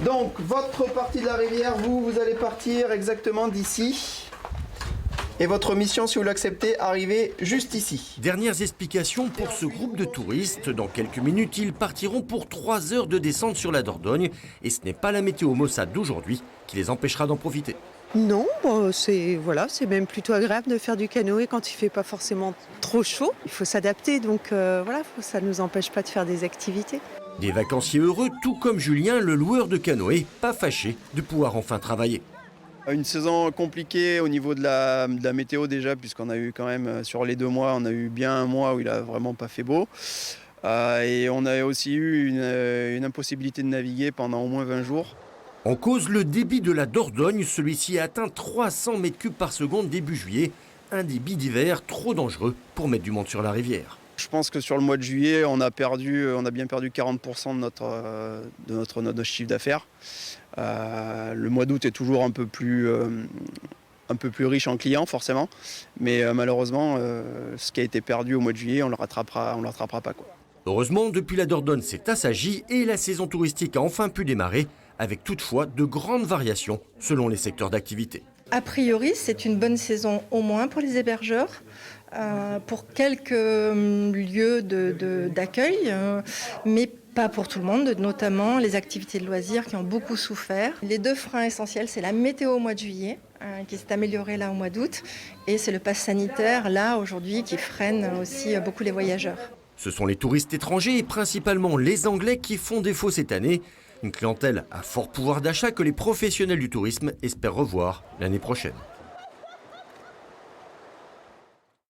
Donc, votre partie de la rivière, vous allez partir exactement d'ici. Et votre mission, si vous l'acceptez, arriver juste ici. Dernières explications pour ce groupe de touristes. Dans quelques minutes, ils partiront pour 3 heures de descente sur la Dordogne. Et ce n'est pas la météo maussade d'aujourd'hui qui les empêchera d'en profiter. Non, c'est même plutôt agréable de faire du canoë quand il ne fait pas forcément trop chaud. Il faut s'adapter, donc ça ne nous empêche pas de faire des activités. Des vacanciers heureux, tout comme Julien, le loueur de canoë, pas fâché de pouvoir enfin travailler. Une saison compliquée au niveau de la météo déjà, puisqu'on a eu quand même, sur les 2 mois, on a eu bien un mois où il a vraiment pas fait beau. Et on a aussi eu une impossibilité de naviguer pendant au moins 20 jours. En cause, le débit de la Dordogne, celui-ci a atteint 300 mètres cubes par seconde début juillet. Un débit d'hiver trop dangereux pour mettre du monde sur la rivière. Je pense que sur le mois de juillet, on a bien perdu 40% de notre chiffre d'affaires. Le mois d'août est toujours un peu plus riche en clients, forcément. Mais malheureusement, ce qui a été perdu au mois de juillet, on ne le rattrapera pas, quoi. Heureusement, depuis la Dordogne s'est assagie et la saison touristique a enfin pu démarrer, avec toutefois de grandes variations selon les secteurs d'activité. A priori, c'est une bonne saison au moins pour les hébergeurs, pour quelques lieux d'accueil, mais pas pour tout le monde, notamment les activités de loisirs qui ont beaucoup souffert. Les 2 freins essentiels, c'est la météo au mois de juillet, qui s'est améliorée là au mois d'août, et c'est le pass sanitaire là aujourd'hui qui freine aussi beaucoup les voyageurs. Ce sont les touristes étrangers et principalement les Anglais qui font défaut cette année. Une clientèle à fort pouvoir d'achat que les professionnels du tourisme espèrent revoir l'année prochaine.